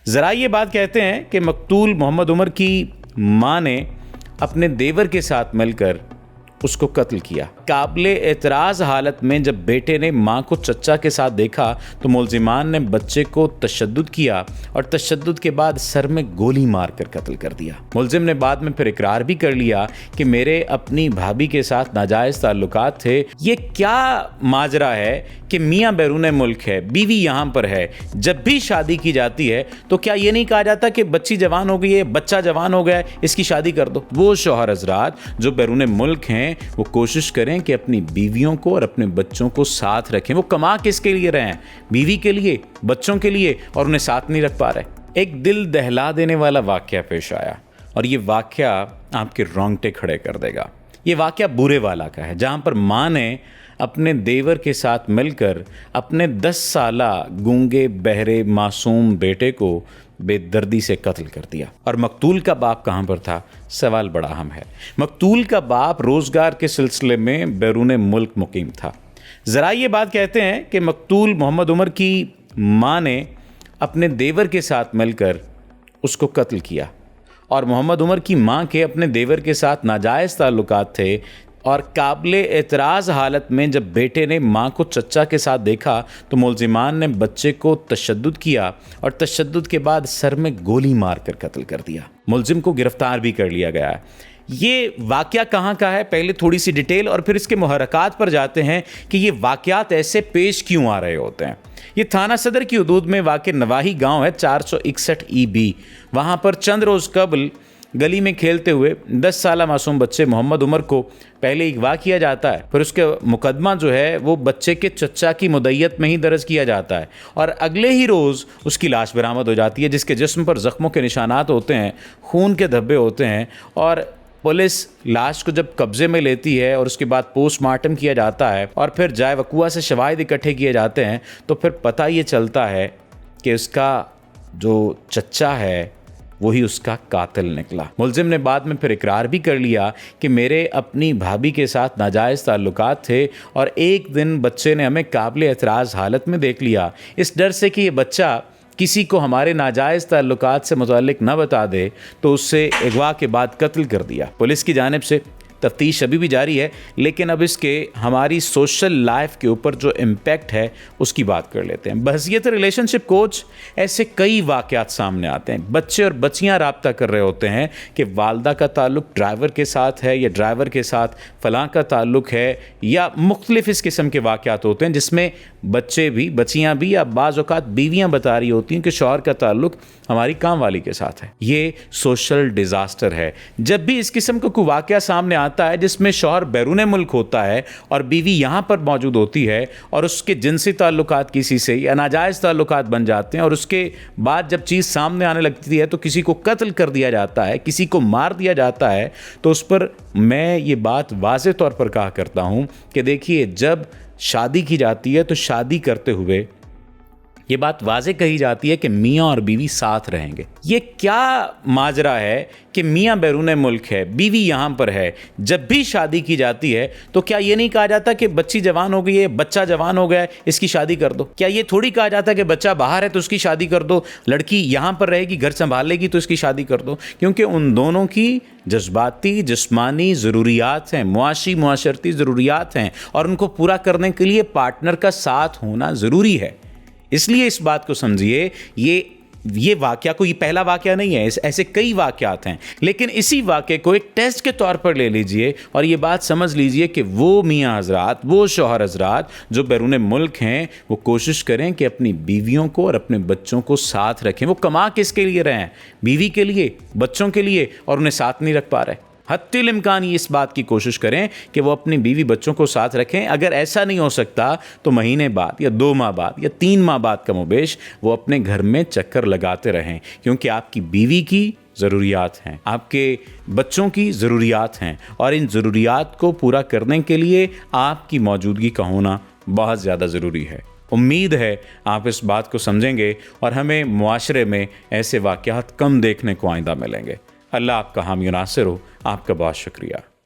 ज़रा ये बात कहते हैं कि मकतूल मोहम्मद उमर की मां ने अपने देवर के साथ मिलकर उसको कत्ल किया। काबिले एतराज़ हालत में जब बेटे ने मां को चच्चा के साथ देखा तो मुलजिमान ने बच्चे को तशद्दुद किया और तशद्दुद के बाद सर में गोली मारकर कत्ल कर दिया। मुलजिम ने बाद में फिर इकरार भी कर लिया कि मेरे अपनी भाभी के साथ नाजायज़ ताल्लुकात थे। ये क्या माजरा है कि मियाँ बैरून मुल्क है, बीवी यहाँ पर है, जब भी शादी की जाती है तो क्या ये नहीं कहा जाता कि बच्ची जवान हो गई है, बच्चा जवान हो गया है, इसकी शादी कर दो। वो शौहर हज़रात जो बैरून मुल्क हैं वो कोशिश करें कि अपनी बीवियों को और अपने बच्चों को साथ रखें। वो कमा किसके लिए रहे हैं? बीवी के लिए, बच्चों के लिए, और उन्हें साथ नहीं रख पा रहे। एक दिल दहला देने वाला वाकया पेश आया और ये वाकया आपके रोंगटे खड़े कर देगा। ये वाकया बुरे वाला का है, जहां पर मां ने अपने देवर के साथ मिलकर अपने 10 साला गूंगे बहरे मासूम बेटे को बेदर्दी से कत्ल कर दिया। और मकतूल का बाप कहाँ पर था? सवाल बड़ा अहम है। मकतूल का बाप रोजगार के सिलसिले में बैरून मुल्क मुकीम था। ज़रा ये बात कहते हैं कि मकतूल मोहम्मद उमर की मां ने अपने देवर के साथ मिलकर उसको कत्ल किया और मोहम्मद उमर की मां के अपने देवर के साथ नाजायज़ ताल्लुकात थे। और काबिले एतराज़ हालत में जब बेटे ने मां को चच्चा के साथ देखा तो मुलजिमान ने बच्चे को तशद्दुद किया और तशद्दुद के बाद सर में गोली मारकर कत्ल कर दिया। मुलजिम को गिरफ्तार भी कर लिया गया है। ये वाकया कहाँ का है? पहले थोड़ी सी डिटेल और फिर इसके मुहर्रकात पर जाते हैं कि ये वाकयात ऐसे पेश क्यों आ रहे होते हैं। ये थाना सदर की हदूद में वाक़ नवाही गांव है, 461 EB। वहाँ पर चंद रोज़ कबल गली में खेलते हुए 10 साला मासूम बच्चे मोहम्मद उमर को पहले अगवा किया जाता है, फिर उसके मुकदमा जो है वो बच्चे के चच्चा की मुद्दत में ही दर्ज किया जाता है और अगले ही रोज़ उसकी लाश बरामद हो जाती है, जिसके जिस्म पर ज़ख्मों के निशानात होते हैं, खून के धब्बे होते हैं। और पुलिस लाश को जब कब्जे में लेती है और उसके बाद पोस्टमार्टम किया जाता है और फिर जाए वक़ुआ से शवाहिद इकट्ठे किए जाते हैं तो फिर पता ये चलता है कि उसका जो चच्चा है वही उसका कातिल निकला। मुलजिम ने बाद में फिर इकरार भी कर लिया कि मेरे अपनी भाभी के साथ नाजायज़ ताल्लुकात थे और एक दिन बच्चे ने हमें काबिल एतराज़ हालत में देख लिया। इस डर से कि ये बच्चा किसी को हमारे नाजायज़ ताल्लुकात से मुताल्लिक न बता दे तो उससे अगवा के बाद कत्ल कर दिया। पुलिस की जानिब से तफ्तीश अभी भी जारी है, लेकिन अब इसके हमारी सोशल लाइफ के ऊपर जो इम्पैक्ट है उसकी बात कर लेते हैं। बहसियत रिलेशनशिप कोच ऐसे कई वाक़यात सामने आते हैं। बच्चे और बच्चियां राब्ता कर रहे होते हैं कि वालदा का ताल्लुक ड्राइवर के साथ है या ड्राइवर के साथ फ़लाँ का ताल्लुक है, या मुख्तलिफ इस किस्म के वाक़यात होते हैं जिसमें बच्चे भी, बच्चियाँ भी, या बाज़ औक़ात बीवियाँ बता रही होती हैं कि शौहर का ताल्लुक हमारी काम वाली के साथ है। ये सोशल डिज़ास्टर है। जब भी इस किस्म का कोई वाक़या सामने आता है जिसमें शौहर बैरून मुल्क होता है और बीवी यहाँ पर मौजूद होती है और उसके जिनसी ताल्लुकात किसी से या नाजायज़ ताल्लुकात बन जाते हैं और उसके बाद जब चीज़ सामने आने लगती है तो किसी को कत्ल कर दिया जाता है, किसी को मार दिया जाता है, तो उस पर मैं ये बात वाज़े तौर पर कहा करता हूँ कि देखिए, जब शादी की जाती है तो शादी करते हुए ये बात वाज़े कही जाती है कि मियाँ और बीवी साथ रहेंगे। ये क्या माजरा है कि मियाँ बैरून मुल्क है, बीवी यहाँ पर है, जब भी शादी की जाती है तो क्या ये नहीं कहा जाता कि बच्ची जवान हो गई है, बच्चा जवान हो गया है, इसकी शादी कर दो? क्या ये थोड़ी कहा जाता कि बच्चा बाहर है तो उसकी शादी कर दो, लड़की यहाँ पर रहेगी, घर संभाल लेगी तो इसकी शादी कर दो? क्योंकि उन दोनों की जज्बाती, जिस्मानी ज़रूरियात हैं, मुआशी मुआशरती ज़रूरियात हैं और उनको पूरा करने के लिए पार्टनर का साथ होना ज़रूरी है। इसलिए इस बात को समझिए, ये वाकया कोई पहला वाकया नहीं है, ऐसे कई वाकयात हैं। लेकिन इसी वाकये को एक टेस्ट के तौर पर ले लीजिए और ये बात समझ लीजिए कि वो मियाँ हज़रात, वो शौहर हज़रात जो बैरून मुल्क हैं, वो कोशिश करें कि अपनी बीवियों को और अपने बच्चों को साथ रखें। वो कमा किसके लिए रहे हैं? बीवी के लिए, बच्चों के लिए, और उन्हें साथ नहीं रख पा रहे। हत्तिल इम्कान ये इस बात की कोशिश करें कि वो अपनी बीवी बच्चों को साथ रखें। अगर ऐसा नहीं हो सकता तो महीने बाद या 2 माह बाद या 3 माह बाद कमोबेश वो अपने घर में चक्कर लगाते रहें, क्योंकि आपकी बीवी की ज़रूरियात हैं, आपके बच्चों की ज़रूरियात हैं और इन ज़रूरियात को पूरा करने के लिए आपकी मौजूदगी का होना बहुत ज़्यादा ज़रूरी है। उम्मीद है आप इस बात को समझेंगे और हमें मुआशरे में ऐसे वाक़यात कम देखने को आइंदा मिलेंगे। अल्लाह आपका हामी नासिर हो। आपका बहुत शुक्रिया।